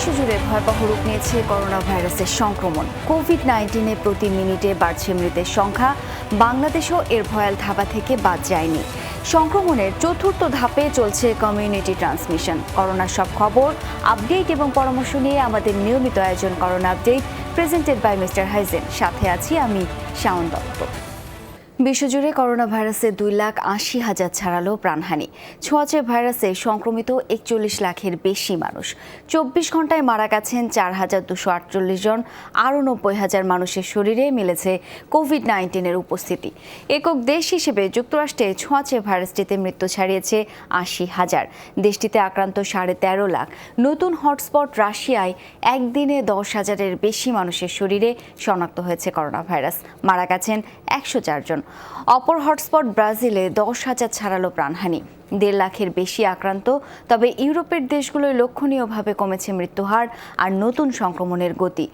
বিশ্বজুড়ে ভয়াবহ রূপ নিয়েছে করোনা ভাইরাসের সংক্রমণ। কোভিড-19-এ প্রতি মিনিটে বাড়ছে মৃতের সংখ্যা। বাংলাদেশও এর ভয়াল ধাবা থেকে বাদ যায়নি। সংক্রমণের চতুর্থ ধাপে চলছে কমিউনিটি ট্রান্সমিশন। করোনার সব খবর, আপডেট এবং পরামর্শ নিয়ে আমাদের নিয়মিত আয়োজন corona update, presented by mister Hygiene. সাথে আছি আমি শাওন দত্ত। বিশ্বজুড়ে করোনা ভাইরাসে 2,80,000 ছাড়ালো প্রাণহানি। ছোঁয়াচে ভাইরাসে সংক্রমিত 41 লাখের বেশি মানুষ। 24 ঘন্টায় মারা গেছেন 4,248 জন। আরও 90,000 মানুষের শরীরে মিলেছে কোভিড-19-এর উপস্থিতি। একক দেশ হিসেবে যুক্তরাষ্ট্রে ছোঁয়াচে ভাইরাসটিতে মৃত্যু ছাড়িয়েছে 80,000। দেশটিতে আক্রান্ত 13.5 লাখ। নতুন হটস্পট রাশিয়ায় একদিনে 10,000-এর বেশি মানুষের শরীরে শনাক্ত হয়েছে করোনা ভাইরাস। মারা গেছেন 104 জন। অপর হটস্পট ব্রাজিলে 10,000 ছাড়ালো প্রাণহানি। 1.5 লাখের বেশি আক্রান্ত। তবে ইউরোপের দেশগুলোয় লক্ষণীয়ভাবে কমেছে মৃত্যুহার আর নতুন সংক্রমণের গতি।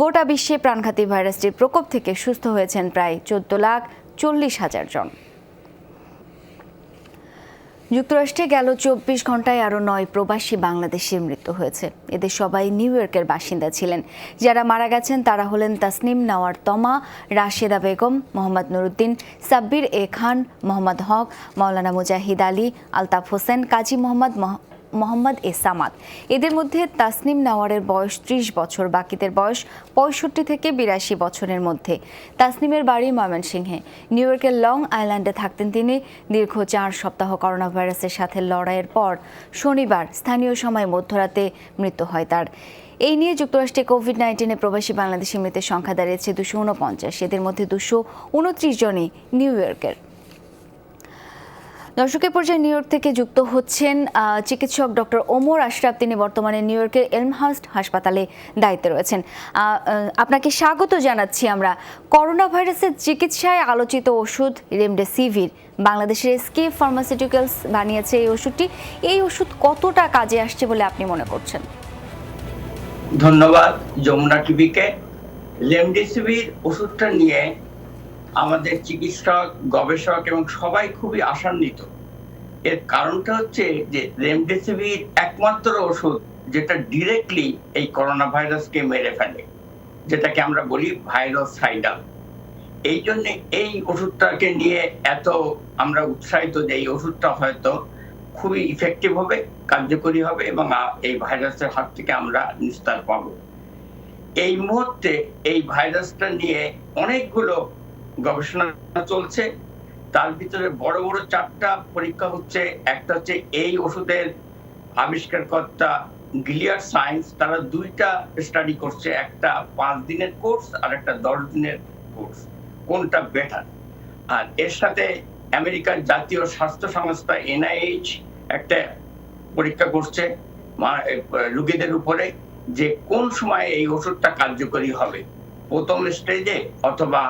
গোটা বিশ্বে প্রাণঘাতী ভাইরাসটির প্রকোপ থেকে সুস্থ হয়েছেন প্রায় 14,40,000 জন। যুক্তরাষ্ট্রে গেল 24 ঘন্টায় আরও 9 প্রবাসী বাংলাদেশের মৃত্যু হয়েছে। এদের সবাই নিউ ইয়র্কের বাসিন্দা ছিলেন। যারা মারা গেছেন তারা হলেন তাসনিম নাওয়ার তমা, রাশেদা বেগম, মোহাম্মদ নুরুদ্দিন, সাব্বির এ খান, মোহাম্মদ হক, মাওলানা মুজাহিদ আলী, আলতাফ হোসেন, কাজী মোহাম্মদ এ সামাদ। এদের মধ্যে তাসনিম নাওয়ারের বয়স 30 বছর, বাকিদের বয়স 65 থেকে 82 বছরের মধ্যে। তাসনিমের বাড়ি ময়মনসিংহে। নিউ ইয়র্কের লং আইল্যান্ডে থাকতেন তিনি। দীর্ঘ 4 সপ্তাহ করোনা ভাইরাসের সাথে লড়াইয়ের পর শনিবার স্থানীয় সময় মধ্যরাতে মৃত্যু হয় তার। এই নিয়ে যুক্তরাষ্ট্রে কোভিড-19-এ প্রবাসী বাংলাদেশি মৃতের সংখ্যা দাঁড়িয়েছে 249। এদের মধ্যে 229 জনই নিউ ইয়র্কের। দর্শকের পর্যায়ে নিউ ইয়র্ক থেকে যুক্ত হচ্ছেন চিকিৎসক ডক্টর ওমর আশরাফ। তিনি বর্তমানে নিউ ইয়র্কের এলমহার্স্ট হাসপাতালে দায়িত্বে রয়েছেন। আপনাকে স্বাগত জানাচ্ছি আমরা। করোনা ভাইরাসের চিকিৎসায় আলোচিত ওষুধ রেমডেসিভির বাংলাদেশের এসকে ফার্মাসিউটিক্যালস বানিয়েছে এই ওষুধটি। এই ওষুধ কতটা কাজে আসছে বলে আপনি মনে করছেন? ধন্যবাদ যমুনা টিভিকে। রেমডেসিভির ওষুধটা নিয়ে আমাদের চিকিৎসক, গবেষক এবং সবাই খুবই আশান্বিত। এর কারণটা হচ্ছে যে রেমডেসিভির একমাত্র ওষুধ যেটা ডিরেক্টলি এই করোনা ভাইরাসকে মেরে ফেলে, যেটাকে আমরা বলি ভাইরাসাইডাল। এই জন্য এই ওষুধটাকে নিয়ে এত আমরা উৎসাহিত যে এই ওষুধটা হয়তো খুবই ইফেক্টিভ হবে, কার্যকরী হবে এবং এই ভাইরাসের হাত থেকে আমরা নিস্তার পাবো। এই মুহূর্তে এই ভাইরাসটা নিয়ে অনেকগুলো গবেষণা চলছে। তার ভিতরে বড় বড় 4টা পরীক্ষা হচ্ছে। একটা হচ্ছে এই ওষুধের আবিষ্কারকর্তা গিলিয়াড সায়েন্স, তারা 2টা স্টাডি করছে, একটা 5 দিনের কোর্স আর একটা 10 দিনের কোর্স, কোনটা বেটার। আর এর সাথে আমেরিকার জাতীয় স্বাস্থ্য সংস্থা NIH একটা পরীক্ষা করছে রোগীদের উপরে, যে কোন সময় এই ওষুধটা কার্যকরী হবে, প্রথম স্টেজে অথবা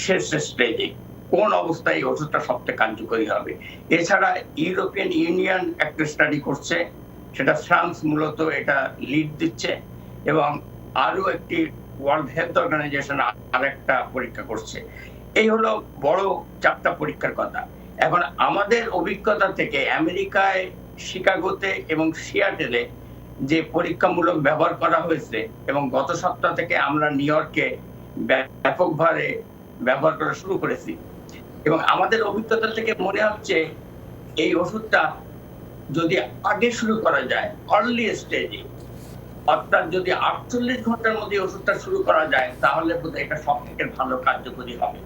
শেষ স্টেজে, কোন অবস্থায় এই ওষুধটা সবচেয়ে কার্যকরী হবে। এছাড়া ইউরোপিয়ান ইউনিয়ন একটা স্টাডি করছে, সেটা ফ্রান্স মূলত এটা লিড দিচ্ছে, এবং আরো একটি ওয়ার্ল্ড হেলথ অর্গানাইজেশন আর একটা পরীক্ষা করছে। এই হলো বড় 4টা পরীক্ষার কথা। এখন আমাদের অভিজ্ঞতা থেকে আমেরিকায় শিকাগোতে এবং সিয়াটেলে যে পরীক্ষামূলক ব্যবহার করা হয়েছে, এবং গত সপ্তাহ থেকে আমরা নিউ ইয়র্কে ব্যাপকভাবে ব্যবহার করা শুরু করেছি, এবং আমাদের অভিজ্ঞতা থেকে মনে হচ্ছে এই ওষুধটা যদি আগে শুরু করা যায়, আর্লি স্টেজে, অর্থাৎ যদি 48 ঘন্টার মধ্যে ওষুধটা শুরু করা যায়, তাহলে বোধহয় এটা সব থেকে ভালো কার্যকরী হবে।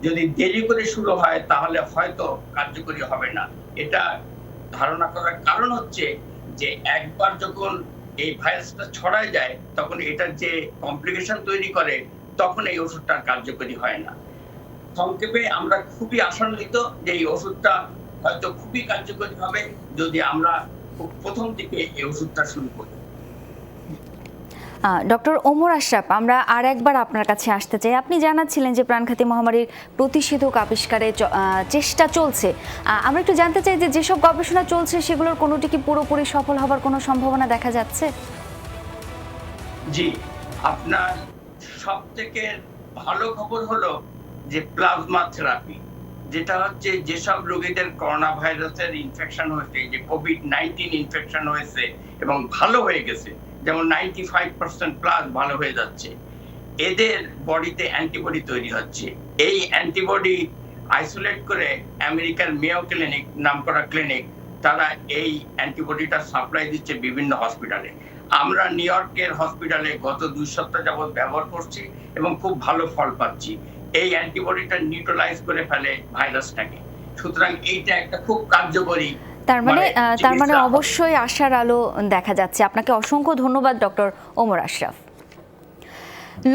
যদি দেরি করে শুরু হয় তাহলে হয়তো কার্যকরী হবে না। এটা ধারণা করার কারণ হচ্ছে যে একবার যখন এই ভাইরাসটা ছড়ায় যায়, তখন এটার যে কমপ্লিকেশন তৈরি করে, তখন এই ওষুধটা কার্যকরী হয় না। সংক্ষেপে আমরা খুবই আশান্বিত যে এই ওষুধটা হয়তো খুবই কার্যকরী হবে যদি আমরা প্রথম থেকে এই ওষুধটা শুরু করি। ডক্টর ওমর আশরাফ, আমরা আর একবার আপনার কাছে আসতে চাই। আপনি জানাচ্ছিলেন যে প্রাণঘাতী মহামারীর প্রতিষেধক আবিষ্কারের চেষ্টা চলছে। আমরা একটু জানতে চাই যে যেসব গবেষণা চলছে সেগুলোর কোনোটি কি পুরোপুরি সফল হবার কোনো সম্ভাবনা দেখা যাচ্ছে? জি, আপনার সবথেকে ভালো খবর হলো যে প্লাজমা থেরাপি, যেটা হচ্ছে যেসব রোগীদের করোনা ভাইরাসের ইনফেকশন হয়েছে, যে কোভিড-19 ইনফেকশন হয়েছে এবং ভালো হয়ে গেছে, যেমন 95% প্লাস ভালো হয়ে যাচ্ছে, এদের বডিতে অ্যান্টিবডি তৈরি হচ্ছে। এই অ্যান্টিবডি আইসোলেট করে আমেরিকার মেয়ো ক্লিনিক নামকরা ক্লিনিক তারা এই অ্যান্টিবডিটা সাপ্লাই দিচ্ছে বিভিন্ন হসপিটালে। আমরা নিউ ইয়র্কের হসপিটালে গত 2 সপ্তাহ যাবৎ ব্যবহার করছি এবং খুব ভালো ফল পাচ্ছি। এই অ্যান্টিবডিটা নিউট্রালাইজ করে ফেলে ভাইরাসটাকে। সুতরাং এইটা একটা খুব কার্যকরী তার মানে অবশ্যই আশার আলো দেখা যাচ্ছে। আপনাকে অসংখ্য ধন্যবাদ ডক্টর ওমর আশরাফ।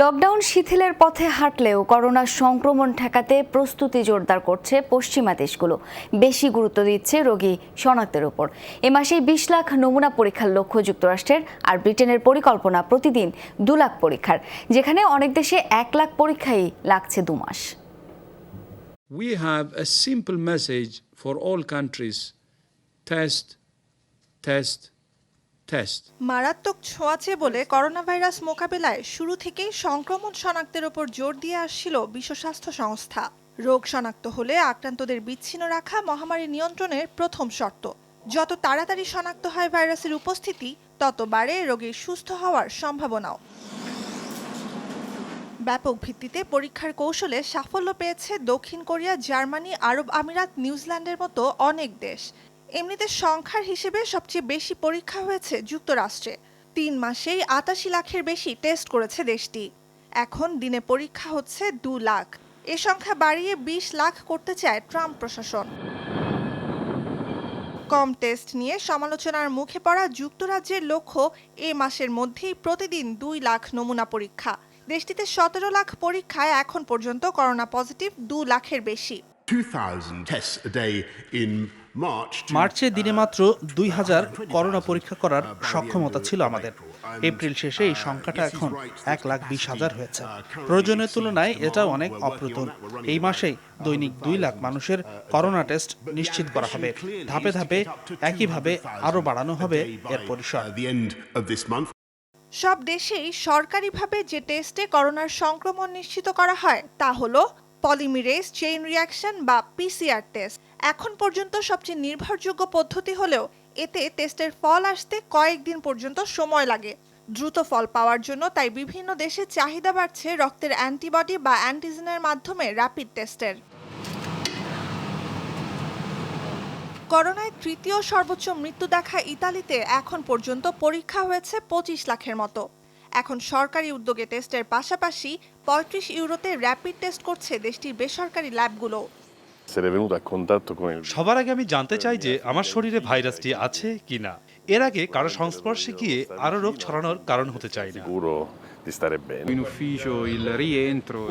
লকডাউন শিথিলের পথে হাঁটলেও করোনা সংক্রমণ ঠেকাতে প্রস্তুতি জোরদার করছে পশ্চিমা দেশগুলো। বেশি গুরুত্ব দিচ্ছে রোগী শনাক্তের উপর। এ মাসেই 20 লাখ নমুনা পরীক্ষার লক্ষ্য যুক্তরাষ্ট্রের, আর ব্রিটেনের পরিকল্পনা প্রতিদিন 2 লাখ পরীক্ষার, যেখানে অনেক দেশে 1 লাখ পরীক্ষাই লাগছে 2 মাস। We have a simple message for all countries: test, test, test. মারাত্মক ছোঁয়াচে বলে করোনা ভাইরাস মোকাবিলায় শুরু থেকেই সংক্রমণ শনাক্তের উপর জোর দিয়ে আসছিল বিশ্ব স্বাস্থ্য সংস্থা। রোগ শনাক্ত হলে আক্রান্তদের বিচ্ছিন্ন রাখা মহামারী নিয়ন্ত্রণের প্রথম শর্ত। যত তাড়াতাড়ি শনাক্ত হয় ভাইরাসের উপস্থিতি, তত বাড়ে রোগীর সুস্থ হওয়ার সম্ভাবনাও। ব্যাপক ভিত্তিতে পরীক্ষার কৌশলে সাফল্য পেয়েছে দক্ষিণ কোরিয়া, জার্মানি, আরব আমিরাত, নিউজিল্যান্ডের মতো অনেক দেশ। এমনিতে সংখ্যার হিসেবে সবচেয়ে বেশি পরীক্ষা হয়েছে যুক্তরাষ্ট্রে। 3 মাসেই 88 লাখের বেশি টেস্ট করেছে দেশটি। এখন দিনে পরীক্ষা হচ্ছে 2 লাখ। এ সংখ্যা বাড়িয়ে 20 লাখ করতে চায় ট্রাম্প প্রশাসন। কম টেস্ট নিয়ে সমালোচনার মুখে পড়া যুক্তরাজ্যের লক্ষ্য এ মাসের মধ্যেই প্রতিদিন 2 লাখ নমুনা পরীক্ষা। দেশটিতে 17 লাখ পরীক্ষায় এখন পর্যন্ত করোনা পজিটিভ 2 লাখের বেশি। 2,000 tests a day in মার্চে দিনে মাত্র 2000 করোনা পরীক্ষা করার সক্ষমতা ছিল আমাদের। এপ্রিল শেষে এই সংখ্যাটা এখন 1,20,000 হয়েছে। প্রয়োজনের তুলনায় এটা অনেক অপ্রতুল। এই মাসেই দৈনিক 2 লাখ মানুষের করোনা টেস্ট নিশ্চিত করা হবে। ধাপে ধাপে একইভাবে আরও বাড়ানো হবে এর পরিসর। সব দেশেই সরকারিভাবে যে টেস্টে করোনার সংক্রমণ নিশ্চিত করা হয় তা হলো পলিমেরেজ চেইন রিঅ্যাকশন বা পিসিআর টেস্ট। এখন পর্যন্ত সবচেয়ে নির্ভরযোগ্য পদ্ধতি হলেও এতে টেস্টের ফল আসতে কয়েকদিন পর্যন্ত সময় লাগে। দ্রুত ফল পাওয়ার জন্য তাই বিভিন্ন দেশে চাহিদা বাড়ছে রক্তের অ্যান্টিবডি বা অ্যান্টিজেনের মাধ্যমে র্যাপিড টেস্টের। করোনায় তৃতীয় সর্বোচ্চ মৃত্যু দেখা ইতালিতে এখন পর্যন্ত পরীক্ষা হয়েছে 25 লাখের মতো। এখন সরকারি উদ্যোগে টেস্টের পাশাপাশি 35 ইউরোতে র্যাপিড টেস্ট করছে দেশটির বেসরকারি ল্যাবগুলো। সবার আগে আমি জানতে চাই যে আমার শরীরে ভাইরাসটি আছে কিনা। এর আগে কারো সংস্পর্শে গিয়ে আরো রোগ ছড়ানোর কারণ হতে চাই না।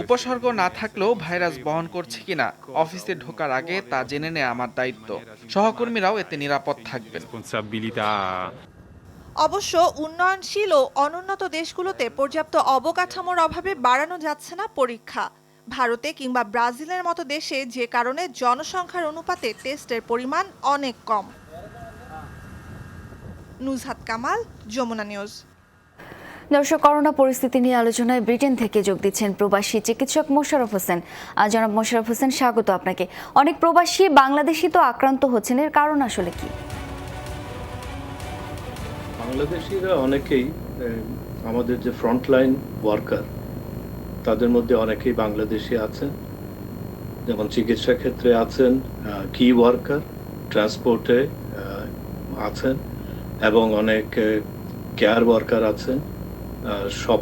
উপসর্গ না থাকলেও ভাইরাস বহন করছে কিনা অফিসে ঢোকার আগে তা জেনে নেওয়া আমার দায়িত্ব। সহকর্মীরাও এতে নিরাপদ থাকবেন। অবশ্য উন্নয়নশীল ও অনুন্নত দেশগুলোতে পর্যাপ্ত অবকাঠামোর অভাবে বাড়ানো যাচ্ছে না পরীক্ষা। ভারতে কিংবা ব্রাজিলের মতো দেশে যে কারণে জনসংখ্যার অনুপাতে টেস্টের পরিমাণ অনেক কম। নুজহাত কামাল, যমুনা নিউজ। দর্শক, করোনা পরিস্থিতি নিয়ে আলোচনায় ব্রিটেন থেকে যোগ দিচ্ছেন প্রবাসী চিকিৎসক মোশাররফ হোসেন। জনাব মোশাররফ হোসেন, স্বাগত আপনাকে। অনেক প্রবাসী বাংলাদেশি তো আক্রান্ত হচ্ছেন, এর কারণ আসলে কি? বাংলাদেশিরা অনেকেই আমাদের যে ফ্রন্টলাইন ওয়ার্কার তাদের মধ্যে অনেকেই বাংলাদেশি আছেন, যেমন চিকিৎসা ক্ষেত্রে আছেন, কি ওয়ার্কার, ট্রান্সপোর্টে আছেন এবং অনেক কেয়ার ওয়ার্কার আছেন, সব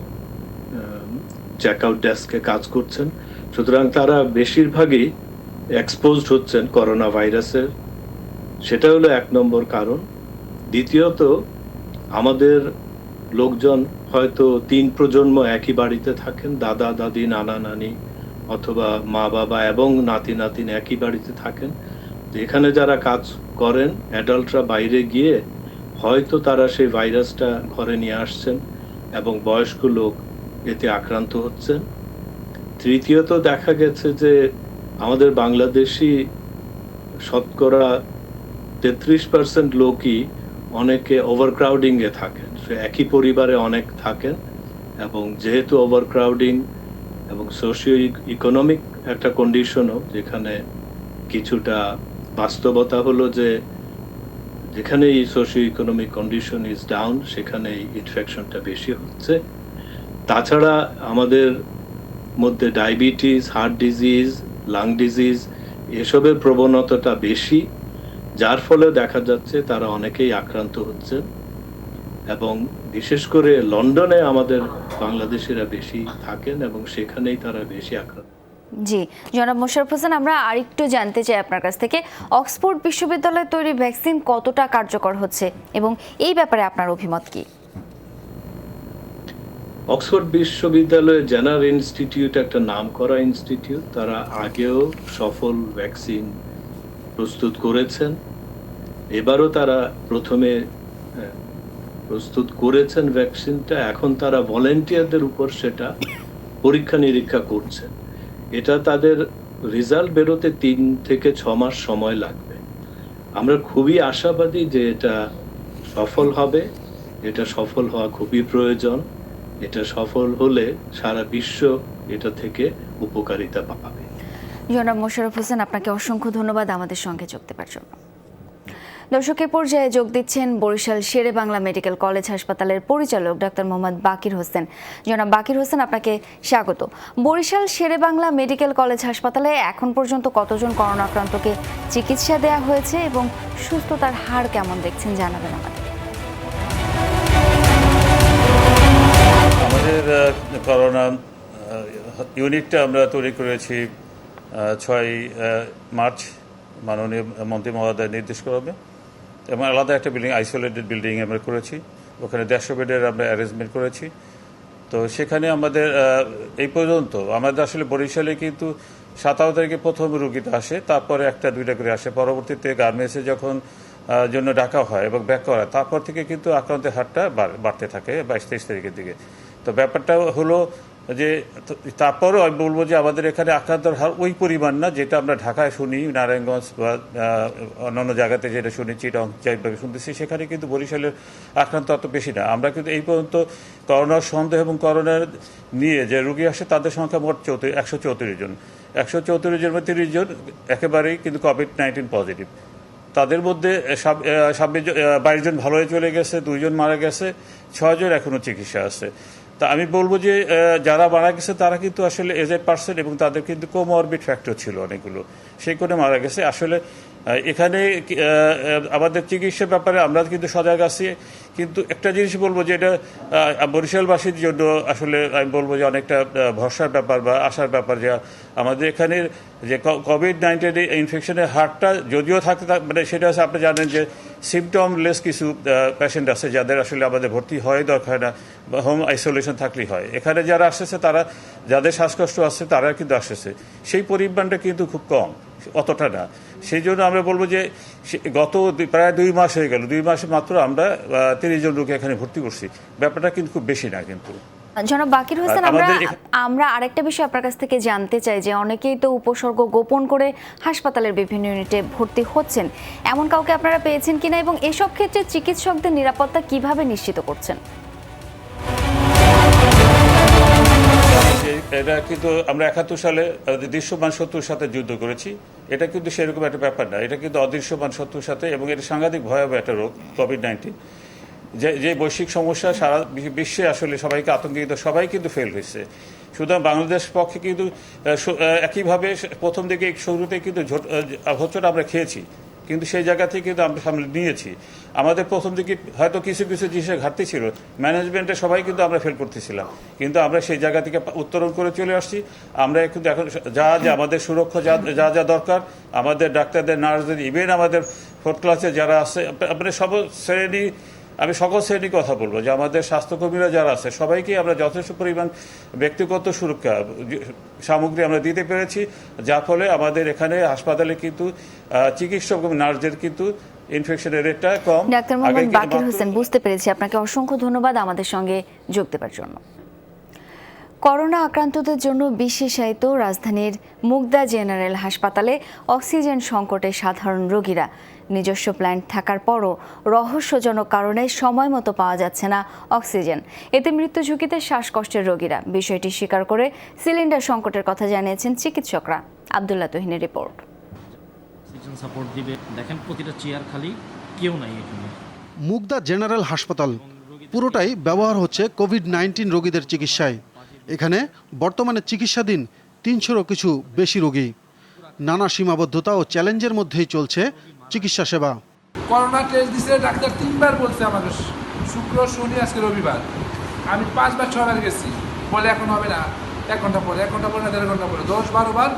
চেকআউট ডেস্কে কাজ করছেন। সুতরাং তারা বেশিরভাগই এক্সপোজড হচ্ছেন করোনা ভাইরাসের। সেটা হলো 1 নম্বর কারণ। দ্বিতীয়ত, আমাদের লোকজন হয়তো 3 প্রজন্ম একই বাড়িতে থাকেন, দাদা দাদি, নানা নানি অথবা মা বাবা এবং নাতি নাতিন একই বাড়িতে থাকেন। এখানে যারা কাজ করেন অ্যাডাল্টরা বাইরে গিয়ে হয়তো তারা সেই ভাইরাসটা ঘরে নিয়ে আসছেন এবং বয়স্ক লোক এতে আক্রান্ত হচ্ছেন। তৃতীয়ত, দেখা গেছে যে আমাদের বাংলাদেশি শতকরা 33% লোকই অনেকে ওভারক্রাউডিংয়ে থাকেন। একই পরিবারে অনেক থাকেন এবং যেহেতু ওভারক্রাউডিং এবং সোশিও ইকোনমিক একটা কন্ডিশনও, যেখানে কিছুটা বাস্তবতা হলো যে যেখানে socio economic condition is down সেখানে ইনফেকশনটা বেশি হচ্ছে। তাছাড়া আমাদের মধ্যে diabetes, heart disease, lung disease এসবের প্রবণতাটা বেশি, যার ফলে দেখা যাচ্ছে তারা অনেকেই আক্রান্ত হচ্ছে এবং বিশেষ করে লন্ডনে আমাদের বাংলাদেশিরা বেশি থাকেন এবং সেখানেই তারা বেশি আক্রান্ত। জি, জনাব মোশাররফ হোসেন, আমরা আরেকটু জানতে চাই আপনার কাছ থেকে অক্সফোর্ড বিশ্ববিদ্যালয়ে তৈরি ভ্যাকসিন কতটা কার্যকর হচ্ছে এবং এই ব্যাপারে আপনার অভিমত কি? অক্সফোর্ড বিশ্ববিদ্যালয়ের জেনার ইনস্টিটিউট একটা নামকরা ইনস্টিটিউট, তারা আগেও সফল ভ্যাকসিন প্রস্তুত করেছেন। এবারও তারা প্রথমে প্রস্তুত করেছেন ভ্যাকসিনটা, এখন তারা ভলেন্টিয়ারদের উপর সেটা পরীক্ষা নিরীক্ষা করছেন। এটা তাদের রেজাল্ট বেরোতে 3 থেকে 6 মাস সময় লাগবে। আমরা খুবই আশাবাদী যে এটা সফল হবে। এটা সফল হওয়া খুবই প্রয়োজন। এটা সফল হলে সারা বিশ্ব এটা থেকে উপকারিতা পাবে। জনাব মোশাররফ হোসেন, আপনাকে অসংখ্য ধন্যবাদ আমাদের সঙ্গে যোগ দেওয়ার জন্য। দর্শকের পর্যায়ে যোগ দিচ্ছেন বরিশাল শেরে বাংলা মেডিকেল কলেজ হাসপাতালের পরিচালক ডাক্তার মোহাম্মদ বাকির হোসেন। জনাব বাকির হোসেন, আপনাকে স্বাগত। বরিশাল শেরে বাংলা মেডিকেল কলেজ হাসপাতালে এখন পর্যন্ত কতজন করোনা আক্রান্তকে চিকিৎসা দেওয়া হয়েছে এবং সুস্থতার হার কেমন দেখছেন জানাবেন আমাদের। আমাদের করোনা ইউনিটটা আমরা তৈরি করেছি 6 মার্চ মাননীয় মন্ত্রী মহোদয় নির্দেশ করবে এবং আলাদা একটা বিল্ডিং, আইসোলেটেড বিল্ডিং আমরা করেছি। ওখানে 150 বেডের আমরা অ্যারেঞ্জমেন্ট করেছি। তো সেখানে আমাদের এই পর্যন্ত আমাদের আসলে বরিশালে কিন্তু 17 তারিখে প্রথম রুগীটা আসে, তারপরে 1-2টা করে আসে। পরবর্তীতে গার্মেন্টসে যখন জন্য ডাকা হয় এবং ব্যাক করা, তারপর থেকে কিন্তু আক্রান্তের হারটা বাড়তে থাকে 22-23 তারিখের দিকে। তো ব্যাপারটা হলো যে তারপরেও আমি বলবো যে আমাদের এখানে আক্রান্তের হার ওই পরিমাণ না যেটা আমরা ঢাকায় শুনি, নারায়ণগঞ্জ বা অন্যান্য জায়গাতে যেটা শুনি, চিটং যাইভাবে শুনতেছি, সেখানে কিন্তু বরিশালের আক্রান্ত অত বেশি না। আমরা কিন্তু এই পর্যন্ত করোনার সন্দেহ এবং করোনার নিয়ে যে রুগী আসে তাদের সংখ্যা মোট 134 জন। 134 জনের মধ্যে 30 জন একেবারেই কিন্তু কোভিড-19 পজিটিভ। তাদের মধ্যে 22 জন ভালো হয়ে চলে গেছে, 2 জন মারা গেছে, 6 জন এখনো চিকিৎসা আছে। তা আমি বলবো যে যারা মারা গেছে তারা কিন্তু আসলে এজেড পার্সন এবং তাদের কিন্তু কোমরবিড ফ্যাক্টর ছিল অনেকগুলো, সেই করে মারা গেছে। আসলে এখানে আমাদের চিকিৎসার ব্যাপারে আমরা কিন্তু সজাগ আছি, কিন্তু একটা জিনিস বলবো যে এটা বরিশালবাসীর জন্য আসলে আমি বলবো যে অনেকটা ভরসার ব্যাপার বা আশার ব্যাপার যে আমাদের এখানে যে কোভিড-19 ইনফেকশনের হারটা যদিও থাকতে মানে সেটা হচ্ছে আপনি জানেন যে সিমটমলেস কিছু পেশেন্ট আছে যাদের আসলে আমাদের ভর্তি হয় দরকার না, হোম আইসোলেশন থাকলেই হয়। এখানে যারা আসতেছে তারা যাদের শ্বাসকষ্ট আছে তারা কিন্তু আসতেছে, সেই পরিমাণটা কিন্তু খুব কম, অতটা না। সেই জন্য আমরা বলবো যে গত প্রায় 2 মাস হয়ে গেল, 2 মাসে মাত্র আমরা 30 জন রোগী এখানে ভর্তি করছি। ব্যাপারটা কিন্তু খুব বেশি না। কিন্তু জনাব বাকির হোসেন, আমরা আরেকটা বিষয় আপনার কাছ থেকে জানতে চাই যে অনেকেই তো উপসর্গ গোপন করে হাসপাতালের বিভিন্ন ইউনিটে ভর্তি হচ্ছেন, এমন কাউকে আপনারা পেয়েছেন কিনা এবং এসব ক্ষেত্রে চিকিৎসকদের নিরাপত্তা কিভাবে নিশ্চিত করছেন? এটা কিন্তু আমরা 71 সালে দৃশ্যমান শত্রুর সাথে যুদ্ধ করেছি। এটা কিন্তু সেরকম একটা ব্যাপার না, এটা কিন্তু অদৃশ্যমান শত্রুর সাথে, এবং এটা সাংঘাতিক ভয়াবহ একটা রোগ কোভিড-19, যে বৈশ্বিক সমস্যা সারা বিশ্বে আসলে সবাইকে আতঙ্কিত, সবাই কিন্তু ফেল হয়েছে। সুতরাং বাংলাদেশ পক্ষে কিন্তু একইভাবে প্রথম দিকে শুরুতে কিন্তু হোঁচট আমরা খেয়েছি, কিন্তু সেই জায়গা থেকে কিন্তু আমরা সামনে নিয়েছি। আমাদের প্রথম দিকে হয়তো কিছু কিছু জিনিসের ঘাটতি ছিল, ম্যানেজমেন্টে সবাই কিন্তু আমরা ফেল করতেছিলাম, কিন্তু আমরা সেই জায়গা থেকে উত্তরণ করে চলে আসছি। আমরা কিন্তু এখন যা আমাদের সুরক্ষা যা দরকার, আমাদের ডাক্তারদের, নার্সদের, ইভেন আমাদের 4th ক্লাসে যারা আছে, আপনার আমি সকল শ্রেণী কথা বলবো যে আমাদের স্বাস্থ্যকর্মীরা যারা আছে সবাইকে আমরা যথেষ্ট পরিমাণ ব্যক্তিগত সুরক্ষা সামগ্রী আমরা দিতে পেরেছি, যার ফলে আমাদের এখানে হাসপাতালে কিন্তু চিকিৎসক এবং নার্সদের কিন্তু ইনফেকশনের রেটটা কম। ডাক্তার মোহাম্মদ বাকির হোসেন, বুঝতে পেরেছি। আপনাকে অসংখ্য ধন্যবাদ আমাদের সঙ্গে যোগ দেওয়ার জন্য। করোনা আক্রান্তদের জন্য বিশেষায়িত রাজধানীর মুগদা জেনারেল হাসপাতালে অক্সিজেন সংকটে সাধারণ রোগীরা। নিজস্ব প্ল্যান্ট থাকার পরও রহস্যজনক কারণে সময় মতো পাওয়া যাচ্ছে না অক্সিজেন, এতে মৃত্যু ঝুঁকিতে শ্বাসকষ্টের রোগীরা। বিষয়টি স্বীকার করে সিলিন্ডার সংকটের কথা জানিয়েছেন চিকিৎসকরা। আব্দুল্লাহ তুহিনের রিপোর্ট। অক্সিজেন সাপোর্ট দিবে, দেখেন প্রতিটা চেয়ার খালি, কেউ নাই এখানে। মুগদা জেনারেল হাসপাতাল পুরোটাই ব্যবহার হচ্ছে কোভিড-19 রোগীদের চিকিৎসায়। এখানে বর্তমানে চিকিৎসাধীন 300-রও কিছু বেশি রোগী। নানা সীমাবদ্ধতা ও চ্যালেঞ্জের মধ্যেই চলছে চিকিৎসা সেবা। করোনা টেস্ট দিছে ডাক্তার 3বার বলছে আমাকে, শুক্র শনি আজকে রবিবার, আমি 5 বার 6 বার গেছি, বলে এখন হবে না, 1 ঘন্টা পরে, 1 ঘন্টা পরে না 1.5 ঘন্টা পরে, 10-12 বার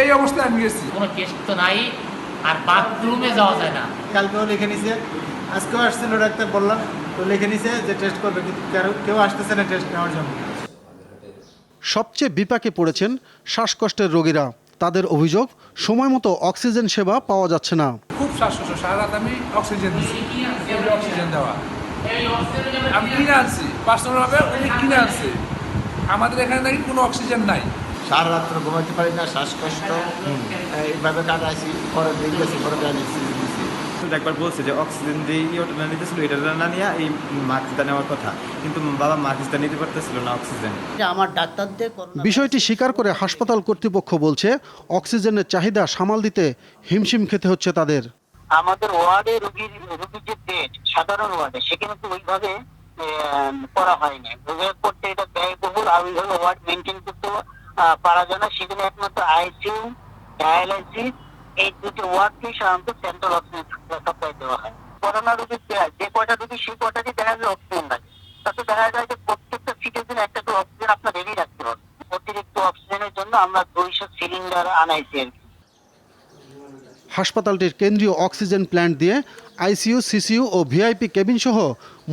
এই অবস্থায় আমি গেছি। কোনো টেস্ট তো নাই, আর বাথরুমে যাওয়া যায় না। কালকেও লিখে নিছে, আজকেও আসছিল ডাক্তার, বললাম তো লিখে নিছে যে টেস্ট করবে, কিন্তু কেউ আসতেছে না টেস্ট নেওয়ার জন্য। সবচেয়ে বিপাকে পড়েছেন শ্বাসকষ্টের রোগীরা। তাদের অভিযোগ সময় মতো অক্সিজেন সেবা পাওয়া যাচ্ছে না। খুব শ্বাসকষ্ট, সারা রাত আমি অক্সিজেন দিচ্ছি, অক্সিজেন দেওয়া আমি কিনে আনছি, পার্সোনালভাবে উনি কিনে আনছে। আমাদের এখানে নাকি কোনো অক্সিজেন নাই। সারা রাত্র ঘুমাইতে পারি না, শ্বাসকষ্ট এইভাবে কাটাইছি, পরে দেখতেছি, পরে জানিয়েছি। একবার বলছে যে অক্সিজেন দিয়ে ওটা নিতেছিল, এটা না নিয়ে এই মাস্কটা নেওয়ার কথা, কিন্তু বাবা মাস্কটা নিতে পারতেছিল না অক্সিজেন। আমার ডাক্তারদের বিষয়টি স্বীকার করে হাসপাতাল কর্তৃপক্ষ বলছে অক্সিজেনের চাহিদা সামাল দিতে হিমশিম খেতে হচ্ছে তাদের। আমাদের ওয়ার্ডে রোগীর যে বেড, সাধারণ ওয়ার্ডে, সেখানে তো ওইভাবে করা হয়নি। ওইভাবে করতে এটা ব্যয়বহুল, আর ওইভাবে ওয়ার্ড মেনটেন করতে পারা যায় না। সেখানে একমাত্র আইসিইউ, ডায়ালাইসিস, এই দুটো ওয়ার্ডকেই সাধারণত সেন্ট্রাল অক্সিজেন সাপ্লাই দেওয়া হয়। করোনা রোগীর যে কয়টা রোগী, সেই কয়টাকে দেখা যায় অক্সিজেন লাগে। তাতে দেখা যায় যে প্রত্যেকটা সিটের জন্য একটা করে অক্সিজেন আপনার রেডি রাখতে হবে। অতিরিক্ত অক্সিজেনের জন্য আমরা 200 সিলিন্ডার আনাইছি আর কি। হাসপাতালটির কেন্দ্রীয় অক্সিজেন প্ল্যান্ট দিয়ে আইসিইউ, সিসিইউ ও ভিআইপি কেবিন সহ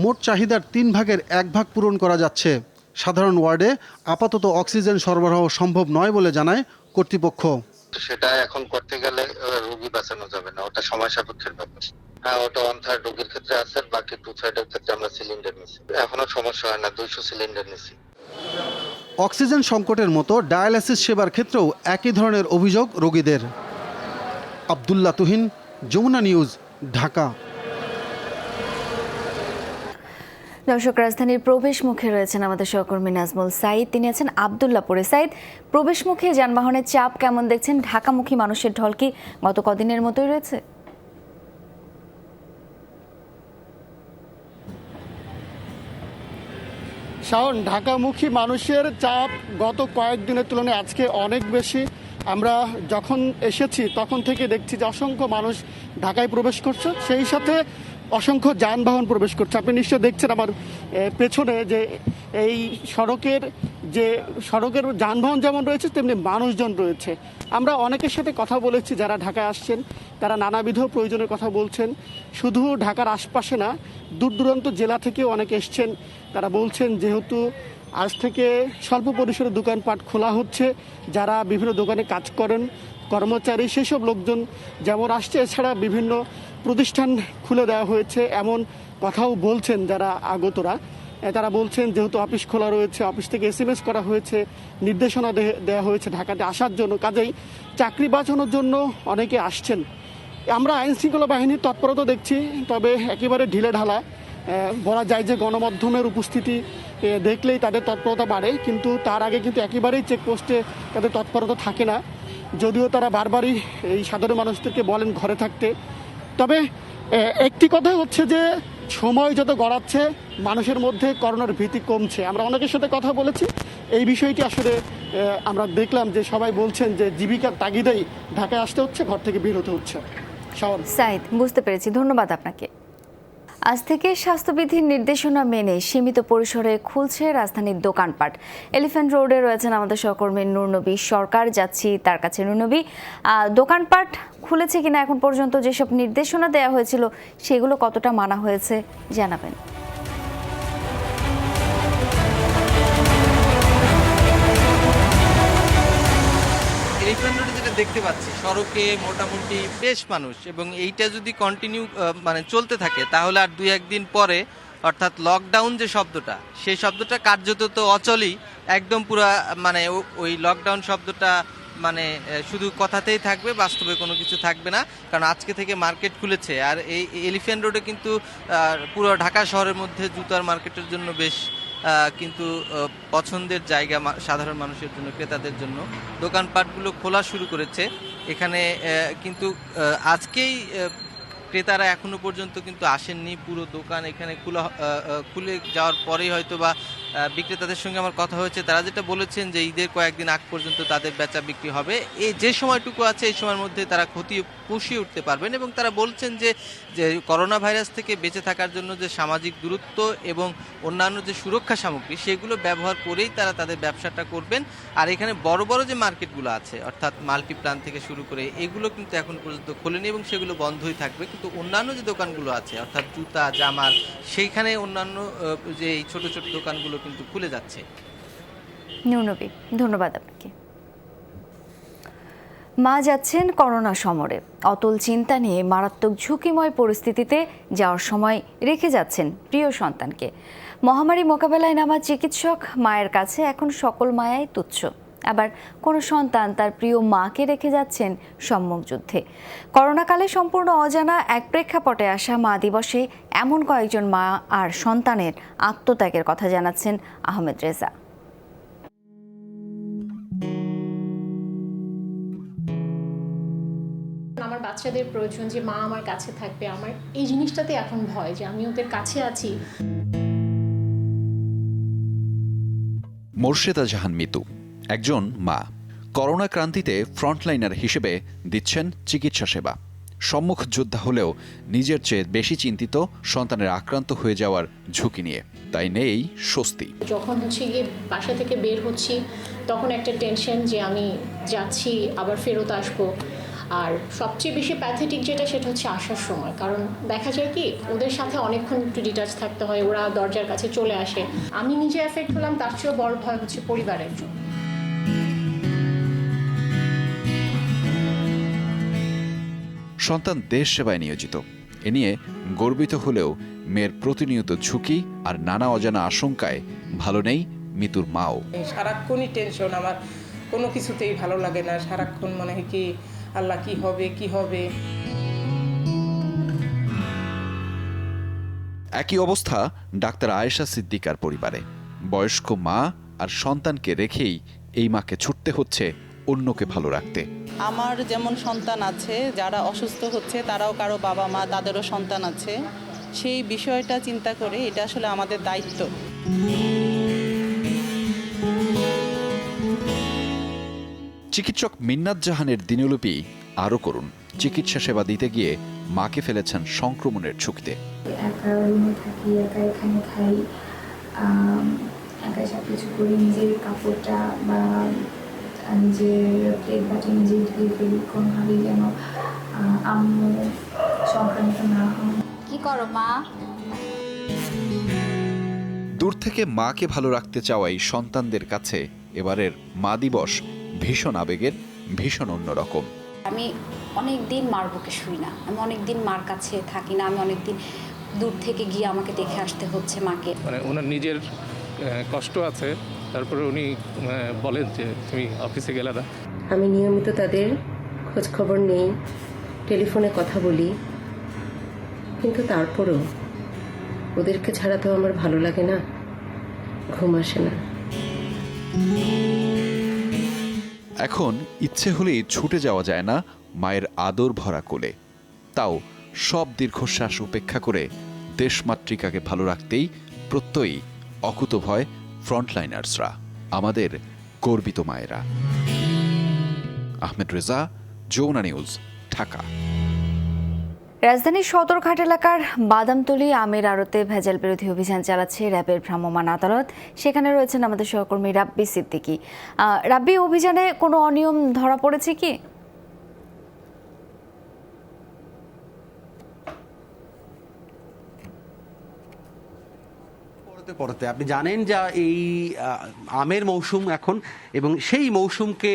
মোট চাহিদার 3 ভাগের 1 ভাগ পূরণ করা যাচ্ছে। সাধারণ ওয়ার্ডে আপাতত অক্সিজেন সরবরাহ সম্ভব নয় বলে জানায় কর্তৃপক্ষ। সেটা এখন করতে গেলে রোগী বাঁচানো যাবে না, ওটা সময় সাপেক্ষের ব্যাপার। হ্যাঁ, ওটা 1/3 রোগীর ক্ষেত্রে আছে, বাকি 2/3 ক্ষেত্রে আমরা সিলিন্ডার নিচ্ছি। এখনো সমস্যা হয় না, 200 সিলিন্ডার নিচ্ছি। অক্সিজেন সংকটের মতো ডায়ালাইসিস সেবার ক্ষেত্রেও একই ধরনের অভিযোগ রোগীদের। আব্দুল্লাহ তুহিন, যমুনা নিউজ, ঢাকা। দর্শক, রাজধানীর প্রবেশ মুখে রয়েছেন আমাদের সহকর্মী নাজমুল সাইদ, তিনি আছেন আবদুল্লাপুরে। সাইদ, প্রবেশ মুখে যানবাহনের চাপ কেমন দেখছেন? ঢাকামুখী মানুষের ঢল কি গত কদিনের মতোই রয়েছে? শাওন, ঢাকামুখী মানুষের চাপ গত কয়েকদিনের তুলনায় আজকে অনেক বেশি। আমরা যখন এসেছি তখন থেকে দেখছি যে অসংখ্য মানুষ ঢাকায় প্রবেশ করছে, সেই সাথে অসংখ্য যানবাহন প্রবেশ করছে। আপনি নিশ্চয় দেখছেন আমার পেছনে যে এই সড়কের যানবাহন যেমন রয়েছে তেমনি মানুষজন রয়েছে। আমরা অনেকের সাথে কথা বলেছি যারা ঢাকায় আসছেন, তারা নানাবিধ প্রয়োজনের কথা বলছেন। শুধু ঢাকার আশপাশে না, দূর দূরান্ত জেলা থেকেও অনেকে এসছেন। তারা বলছেন যেহেতু আজ থেকে স্বল্প পরিসরে দোকানপাট খোলা হচ্ছে, যারা বিভিন্ন দোকানে কাজ করেন, কর্মচারী, সেসব লোকজন যেমন আসছে, এছাড়া বিভিন্ন প্রতিষ্ঠান খুলে দেওয়া হয়েছে এমন কথাও বলছেন যারা আগতরা। তারা বলছেন যেহেতু অফিস খোলা রয়েছে, অফিস থেকে SMS করা হয়েছে, নির্দেশনা দেওয়া হয়েছে ঢাকাতে আসার জন্য, কাজেই চাকরি বাঁচানোর জন্য অনেকে আসছেন। আমরা আইনশৃঙ্খলা বাহিনীর তৎপরতা দেখছি, তবে একেবারে ঢিলে ঢালা। বলা যায় যে গণমাধ্যমের উপস্থিতি দেখলেই তাদের তৎপরতা বাড়ে, কিন্তু তার আগে কিন্তু একেবারেই চেকপোস্টে তাদের তৎপরতা থাকে না, যদিও তারা বারবারই এই সাধারণ মানুষদেরকে বলেন ঘরে থাকতে। তবে একটি কথা হচ্ছে যে সময় যত গড়াচ্ছে মানুষের মধ্যে করোনার ভীতি কমছে। আমরা অনেকের সাথে কথা বলেছি, এই বিষয়টি আসলে আমরা দেখলাম যে সবাই বলছেন যে জীবিকার তাগিদেই ঢাকায় আসতে হচ্ছে, ঘর থেকে বের হতে হচ্ছে। সাইদ, বুঝতে পেরেছি, ধন্যবাদ আপনাকে। আজ থেকে স্বাস্থ্যবিধির নির্দেশনা মেনে সীমিত পরিসরে খুলছে রাজধানীর দোকানপাট। এলিফ্যান্ট রোডে রয়েছেন আমাদের সহকর্মী নূরনবী সরকার, যাচ্ছি তার কাছে। নূরনবী, দোকানপাট খুলেছে কিনা এখন পর্যন্ত, যেসব নির্দেশনা দেওয়া হয়েছিল সেগুলো কতটা মানা হয়েছে জানাবেন। এলিফ্যান্ট রোডে যেটা দেখতে পাচ্ছি, সড়কে মোটামুটি বেশ মানুষ, এবং এইটা যদি কন্টিনিউ চলতে থাকে তাহলে আর 2-1 দিন পরে, অর্থাৎ লকডাউন যে শব্দটা, সেই শব্দটা কার্যত তো অচলই, একদম পুরা ওই লকডাউন শব্দটা শুধু কথাতেই থাকবে, বাস্তবে কোনো কিছু থাকবে না। কারণ আজকে থেকে মার্কেট খুলেছে, আর এই এলিফ্যান্ট রোডে কিন্তু পুরো ঢাকা শহরের মধ্যে জুতার মার্কেটের জন্য বেশ কিন্তু পছন্দের জায়গা সাধারণ মানুষের জন্য, ক্রেতাদের জন্য। দোকানপাটগুলো খোলা শুরু করেছে। এখানে কিন্তু আজকেই ক্রেতারা এখনো পর্যন্ত কিন্তু আসেননি। পুরো দোকান এখানে খুলে যাওয়ার পরেই হয়তো বা বিক্রেতাদের সঙ্গে আমার কথা হয়েছে, তারা যেটা বলেছেন যে ঈদের কয়েকদিন আগ পর্যন্ত তাদের বেচা বিক্রি হবে। এই যে সময়টুকু আছে এই সময়ের মধ্যে তারা ক্ষতি পুষিয়ে উঠতে পারবেন এবং তারা বলছেন যে করোনা ভাইরাস থেকে বেঁচে থাকার জন্য যে সামাজিক দূরত্ব এবং অন্যান্য যে সুরক্ষা সামগ্রী সেগুলো ব্যবহার করেই তারা তাদের ব্যবসাটা করবেন। আর এখানে বড় বড় যে মার্কেটগুলো আছে অর্থাৎ মাল্টিপ্লান থেকে শুরু করে এগুলো কিন্তু এখন পর্যন্ত খোলেনি এবং সেগুলো বন্ধই থাকবে, কিন্তু অন্যান্য যে দোকানগুলো আছে অর্থাৎ জুতা জামার সেইখানে অন্যান্য যে এই ছোট ছোট দোকানগুলো কিন্তু খুলে যাচ্ছে। নুনবী, ধন্যবাদ আপনাকে। মা যাচ্ছেন করোনা সমরে, অতল চিন্তা নিয়ে মারাত্মক ঝুঁকিময় পরিস্থিতিতে যাওয়ার সময় রেখে যাচ্ছেন প্রিয় সন্তানকে। মহামারী মোকাবেলায় নামা চিকিৎসক মায়ের কাছে এখন সকল মায়াই তুচ্ছ। আবার কোনো সন্তান তার প্রিয় মাকে রেখে যাচ্ছেন সম্মুখ যুদ্ধে। করোনাকালে সম্পূর্ণ অজানা এক প্রেক্ষাপটে আসা মা দিবসে এমন কয়েকজন মা আর সন্তানের আত্মত্যাগের কথা জানাচ্ছেন আহমেদ রেজা। আমার বাচ্চাদের প্রয়োজন যে মা আমার কাছে থাকবে, আমার এই জিনিসটাতে এখন ভয় যে আমি ওদের কাছে আছি। মোর্শেদা জাহান মিতু একজন মা, করোনা ক্রান্তিতে ফ্রন্টলাইনার হিসেবে দিচ্ছেন চিকিৎসা সেবা। সম্মুখ যোদ্ধা হলেও নিজের চেয়ে বেশি চিন্তিত সন্তানের আক্রান্ত হয়ে যাওয়ার ঝুঁকি নিয়ে, তাই নেই স্বস্তি। যখন গিয়ে বাসা থেকে বের হচ্ছি তখন একটা টেনশন যে আমি যাচ্ছি আবার ফেরত আসবো। আর সবচেয়ে বেশি প্যাথেটিক যেটা সেটা হচ্ছে আসার সময়, কারণ দেখা যায় কি ওদের সাথে অনেকক্ষণ একটু ডিটাচ থাকতে হয়, ওরা দরজার কাছে চলে আসে। আমি নিজে এফেক্ট হলাম, তার চেয়েও বড় ভয় হচ্ছে পরিবারের জন্য। সন্তান দেশ সেবায় নিয়োজিত, এ নিয়ে গর্বিত হলেও মেয়ের প্রতিনিয়ত ঝুঁকি আর নানা অজানা আশঙ্কায় ভালো নেই মিতুর মাও। সারাক্ষণই টেনশন, আমার কোনো কিছুতেই ভালো লাগে না। সারাক্ষণ মনে হয় কি আল্লাহ কি হবে কি হবে। একই অবস্থা ডাক্তার আয়েশা সিদ্দিকার পরিবারে। বয়স্ক মা আর সন্তানকে রেখেই এই মাকে ছুটতে হচ্ছে অন্যকে ভালো রাখতে। আমার যেমন সন্তান আছে, যারা অসুস্থ হচ্ছে তারাও কারো বাবা মা তাদেরও সন্তান আছে, সেই বিষয়টা চিন্তা করে এটা আসলে আমাদের দায়িত্ব। চিকিৎসক মিন্নাত জাহানের দিনলিপি আরও করুন। চিকিৎসা সেবা দিতে গিয়ে মাকে ফেলেছেন সংক্রমণের ঝুঁকিতে। একা রুমে থাকি, একা এখানে খাই, একা সব কিছু করি, নিজের কাপড়টা বা নিজের প্লেট বাটি নিজেই ধুয়ে ফেলি, কোনোভাবেই যেন আম্মু সংক্রামিত না হন। কি করো মা? দূর থেকে মাকে ভালো রাখতে চাওয়াই সন্তানদের কাছে এবারের মা দিবস ভীষণ আবেগের, ভীষণ অন্যরকম। আমি অনেক দিন মার বুকে শুই না, আমি অনেক দিন মার কাছে থাকি না, আমি অনেক দিন দূর থেকে গিয়ে আমাকে দেখে আসতে হচ্ছে মাকে। মানে ওনার নিজের কষ্ট আছে, তারপরে উনি বলেন যে তুমি অফিসে গেলে না। আমি নিয়মিত তাদের খোঁজ খবর নেই, টেলিফোনে কথা বলি, কিন্তু তারপরেও ওদেরকে ছাড়া তো আমার ভালো লাগে না, ঘুম আসে না। এখন ইচ্ছে হলেই ছুটে যাওয়া যায় না মায়ের আদর ভরা কোলে। তাও সব দীর্ঘশ্বাস উপেক্ষা করে দেশমাতৃকাকে ভালো রাখতেই প্রত্যয়ী অকুতভয় ফ্রন্টলাইনার্সরা, আমাদের গর্বিত মায়েরা। আহমেদ রেজা, যমুনা নিউজ, ঢাকা। রাজধানীর সদরঘাট এলাকার বাদামতলী আমের আড়তে ভেজাল বিরোধী অভিযান চালাচ্ছে র্যাবের ভ্রাম্যমাণ আদালত। সেখানে রয়েছেন আমাদের সহকর্মী রাব্বি সিদ্দিকী। রাব্বি, অভিযানে কোনো অনিয়ম ধরা পড়েছে কি? পড়তে আপনি জানেন যে এই আমের মৌসুম এখন, এবং সেই মৌসুমকে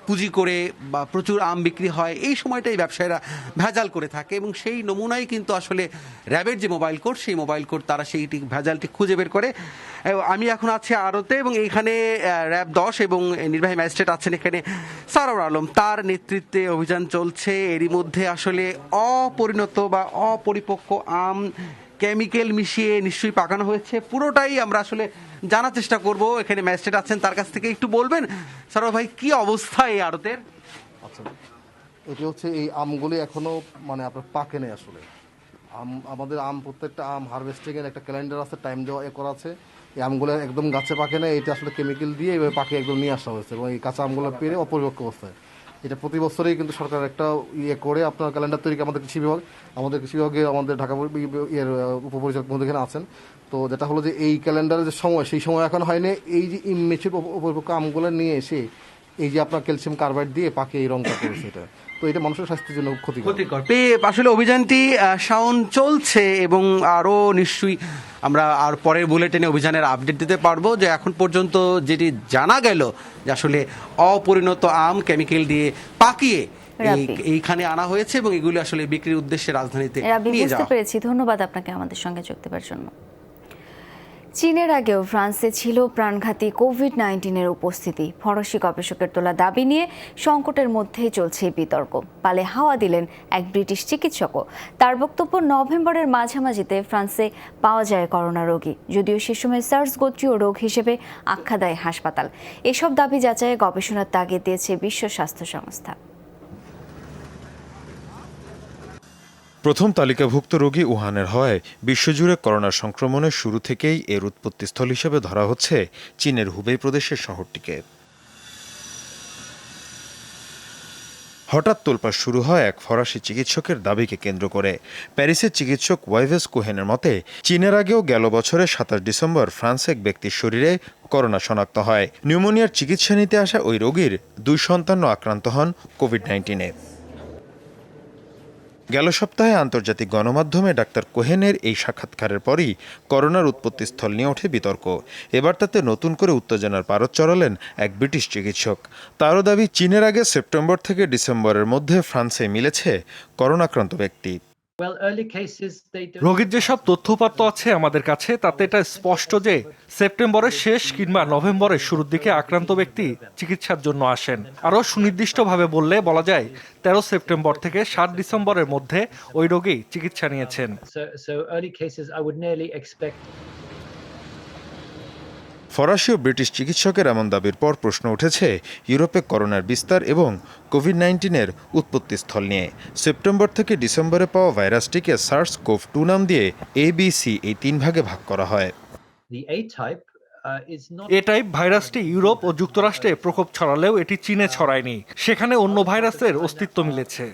পুঁজি করে বা প্রচুর আম বিক্রি হয়, এই সময়টাই ব্যবসায়ীরা ভেজাল করে থাকে, এবং সেই নমুনাই কিন্তু আসলে র্যাবের যে মোবাইল কোড, সেই মোবাইল কোড তারা সেইটি ভেজালটি খুঁজে বের করে। আমি এখন আছি আড়তে, এবং এইখানে র্যাব 10 এবং নির্বাহী ম্যাজিস্ট্রেট আছেন এখানে সারোয়ার আলম, তার নেতৃত্বে অভিযান চলছে। এরই মধ্যে আসলে অপরিণত বা অপরিপক্ক আম কেমিক্যাল মিশিয়ে নিশ্চয়ই পাকানো হয়েছে, পুরোটাই আমরা আসলে জানার চেষ্টা করব। এখানে ম্যাজিস্ট্রেট আছেন, তার কাছ থেকে একটু বলবেন। সারোয়ার ভাই, কি অবস্থা এই আড়তের? আচ্ছা, এটি হচ্ছে এই আমগুলি এখনো মানে আপনার পাকে নেই আসলে, আমাদের প্রত্যেকটা আম হারভেস্টিংয়ের একটা ক্যালেন্ডার আছে, টাইম দেওয়া করা আছে। এই আমগুলো একদম গাছে পাকে না, এটা আসলে কেমিক্যাল দিয়ে এভাবে পাকে একদম নিয়ে আসা হয়েছে এবং এই কাঁচা আমগুলো পেরে অপরিপক্ক অবস্থায়। এটা প্রতি বছরেই কিন্তু সরকার একটা করে আপনার ক্যালেন্ডার তৈরি আমাদের কৃষি বিভাগে আমাদের ঢাকা উপপরিচালক মধ্যে এখানে আছেন। তো যেটা হলো যে এই ক্যালেন্ডারের যে সময়, সেই সময় এখন হয়নি। এই যে ইমেচুর অপরিপক্ক আমগুলো নিয়ে এসে এই যে আপনার ক্যালসিয়াম কার্বাইড দিয়ে পাকে এই রংটা করেছে এটা, তো এটা মানুষের স্বাস্থ্যের জন্য ক্ষতিকর। আসলে অভিযানটি শাওন চলছে এবং আরও নিশ্চয়ই আমরা আর পরের বুলেটিনে অভিযানের আপডেট দিতে পারবো যে এখন পর্যন্ত যেটি জানা গেল যে আসলে অপরিণত আম কেমিক্যাল দিয়ে পাকিয়ে এইখানে আনা হয়েছে এবং এগুলি আসলে বিক্রির উদ্দেশ্যে রাজধানীতে নিয়ে যাওয়া। বুঝতে পেরেছি, ধন্যবাদ আপনাকে আমাদের সঙ্গে যোগ দেওয়ার জন্য। চীনের আগেও ফ্রান্সে ছিল প্রাণঘাতী কোভিড-19-এর উপস্থিতি। ফরাসি গবেষকের তোলা দাবি নিয়ে সংকটের মধ্যেই চলছে বিতর্ক। পালে হাওয়া দিলেন এক ব্রিটিশ চিকিৎসকও। তার বক্তব্য, নভেম্বরের মাঝামাঝিতে ফ্রান্সে পাওয়া যায় করোনা রোগী, যদিও সে সময় সার্স গোত্রীয় রোগ হিসেবে আখ্যা দেয় হাসপাতাল। এসব দাবি যাচাইয়ে গবেষণার তাগিদ দিয়েছে বিশ্ব স্বাস্থ্য সংস্থা। প্রথম তালিকাভুক্ত রোগী উহানের হয় বিশ্বজুড়ে করোনার সংক্রমণের শুরু থেকেই এর উৎপত্তিস্থল হিসেবে ধরা হচ্ছে চীনের হুবেই প্রদেশের শহরটিকে। হঠাৎ তোলপাড় শুরু হয় এক ফরাসি চিকিৎসকের দাবিকে কেন্দ্র করে। প্যারিসের চিকিৎসক ওয়াইভেস কোহেনের মতে, চীনের আগেও গেল বছরের ২৭ ডিসেম্বর ফ্রান্সে এক ব্যক্তির শরীরে করোনা শনাক্ত হয়। নিউমোনিয়ার চিকিৎসা নিতে আসা ওই রোগীর ২ সন্তান আক্রান্ত হন কোভিড-19-এ। গেল সপ্তাহে আন্তর্জাতিক গণমাধ্যমে ডাক্তার কোহেনের এই সাক্ষাৎকারের পরই করোনার উৎপত্তিস্থল নিয়ে ওঠে বিতর্ক। এবার তাতে নতুন করে উত্তেজনার পারদ চড়ালেন এক ব্রিটিশ চিকিৎসক। তারও দাবি, চীনের আগে সেপ্টেম্বর থেকে ডিসেম্বরের মধ্যে ফ্রান্সে মিলেছে করোনাক্রান্ত ব্যক্তি। রোগীর যেসব তথ্যপাত্র আছে আমাদের কাছে, তাতে এটা স্পষ্ট যে সেপ্টেম্বরের শেষ কিংবা নভেম্বরের শুরুর দিকে আক্রান্ত ব্যক্তি চিকিৎসার জন্য আসেন। আরও সুনির্দিষ্টভাবে বললে বলা যায় 13 সেপ্টেম্বর থেকে 7 ডিসেম্বরের মধ্যে ওই রোগী চিকিৎসা নিয়েছেন। ফরাসি ও ব্রিটিশ চিকিৎসকের এমন দাবির পর প্রশ্ন উঠেছে ইউরোপে করোনার বিস্তার এবং কোভিড-19-এর উৎপত্তিস্থল নিয়ে। সেপ্টেম্বর থেকে ডিসেম্বরে পাওয়া ভাইরাসটিকে সার্স-কোভ-2 নাম দিয়ে ABC এই 3 ভাগে ভাগ করা হয়। এ টাইপ ভাইরাসটি ইউরোপ ও যুক্তরাষ্ট্রে প্রকোপ ছড়ালেও এটি চীনে ছড়ায়নি। সেখানে অন্য ভাইরাসের অস্তিত্ব মিলেছে।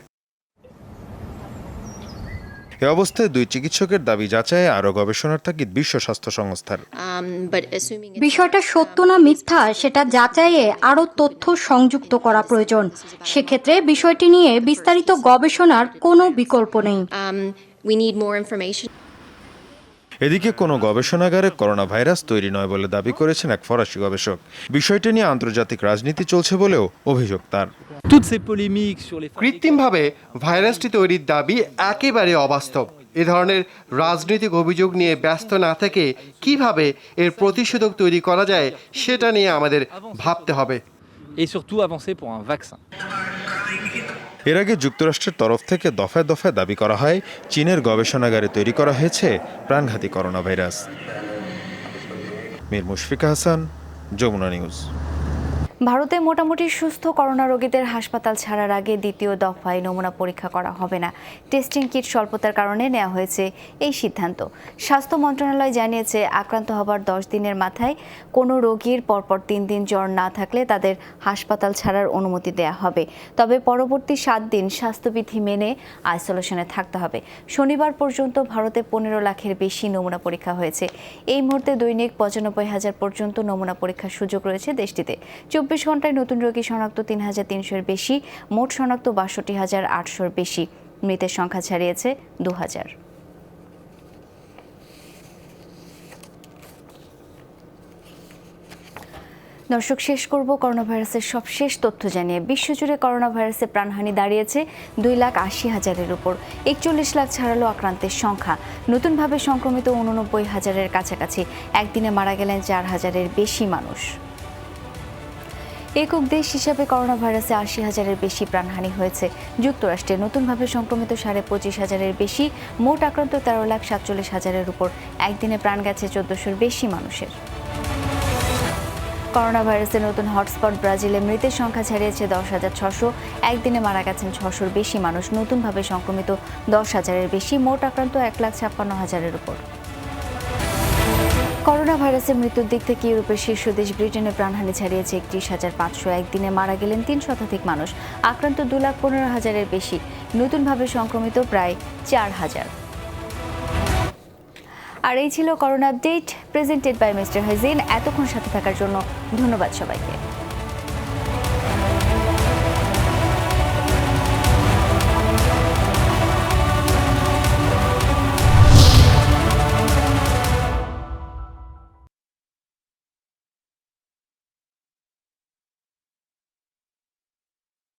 এ অবস্থায় দুই চিকিৎসকের দাবি যাচাইয়ে আরও গবেষণার তাগিদ বিশ্ব স্বাস্থ্য সংস্থার। বিষয়টা সত্য না মিথ্যা সেটা যাচাইয়ে আরও তথ্য সংযুক্ত করা প্রয়োজন। সেক্ষেত্রে বিষয়টি নিয়ে বিস্তারিত গবেষণার কোনো বিকল্প নেই। এদিকে কোনো গবেষণাগারে করোনা ভাইরাস তৈরি নয় বলে দাবি করেছেন এক ফরাসি গবেষক। বিষয়টি নিয়ে আন্তর্জাতিক রাজনীতি চলছে বলেও অভিযোগ তার। কৃত্রিমভাবে ভাইরাসটি তৈরির দাবি একেবারে অবাস্তব। এ ধরনের রাজনৈতিক অভিযোগ নিয়ে ব্যস্ত না থেকে কিভাবে এর প্রতিষেধক তৈরি করা যায় সেটা নিয়ে আমাদের ভাবতে হবে। এর আগে যুক্তরাষ্ট্রের তরফ থেকে দফায় দফায় দাবি করা হয় চীনের গবেষণাগারে তৈরি করা হয়েছে প্রাণঘাতী coronavirus. Mir Mushfika Hasan, Jamuna news. ভারতে মোটামুটি সুস্থ করোনা রোগীদের হাসপাতাল ছাড়ার আগে দ্বিতীয় দফায় নমুনা পরীক্ষা করা হবে না। টেস্টিং কিট স্বল্পতার কারণে নেওয়া হয়েছে এই সিদ্ধান্ত। স্বাস্থ্য মন্ত্রণালয় জানিয়েছে, আক্রান্ত হবার 10 দিনের মাথায় কোনো রোগীর পরপর 3 দিন জ্বর না থাকলে তাদের হাসপাতাল ছাড়ার অনুমতি দেয়া হবে। তবে পরবর্তী 7 দিন স্বাস্থ্যবিধি মেনে আইসোলেশনে থাকতে হবে। শনিবার পর্যন্ত ভারতে 15 লাখের বেশি নমুনা পরীক্ষা হয়েছে। এই মুহূর্তে দৈনিক 95,000 পর্যন্ত নমুনা পরীক্ষার সুযোগ রয়েছে দেশটিতে। 24 ঘন্টায় নতুন রোগী শনাক্ত 3,300-এর বেশি, মোট শনাক্ত 62,800-এর বেশি। মৃতের সংখ্যা ছাড়িয়েছে 2,000। দর্শক, শেষ করব করোনা ভাইরাসের সবশেষ তথ্য জানিয়ে। বিশ্বজুড়ে করোনা ভাইরাসে প্রাণহানি দাঁড়িয়েছে 2,80,000-এর উপর। 41 লাখ ছাড়ালো আক্রান্তের সংখ্যা। নতুনভাবে সংক্রমিত 89,000-এর কাছাকাছি। একদিনে মারা গেলেন 4,000-এর বেশি মানুষ। একক দেশ হিসাবে করোনা ভাইরাসে 80,000-এর বেশি প্রাণহানি হয়েছে। যুক্তরাষ্ট্রে নতুনভাবে সংক্রমিত 25,500-এর বেশি, মোট আক্রান্ত 13,47,000-এর উপর। একদিনে প্রাণ গেছে 1,400-এর বেশি মানুষের। করোনা ভাইরাসের নতুন হটস্পট ব্রাজিলে মৃতের সংখ্যা ছাড়িয়েছে 10,600। একদিনে মারা গেছেন 600-র বেশি মানুষ। নতুনভাবে সংক্রমিত 10,000-এর বেশি। মোট আক্রান্ত 1,56,000-এর উপর। করোনা ভাইরাসের মৃত্যুর দিক থেকে ইউরোপের শীর্ষ দেশ ব্রিটেনে প্রাণহানি ছাড়িয়েছে 31,500। একদিনে মারা গেলেন 3 শতাধিক মানুষ। আক্রান্ত 2,15,000-এর বেশি। নতুনভাবে সংক্রমিত প্রায় 4,000। আর এই ছিল corona update, presented by mister Hazin. এতক্ষণ সাথে থাকার জন্য ধন্যবাদ সবাইকে।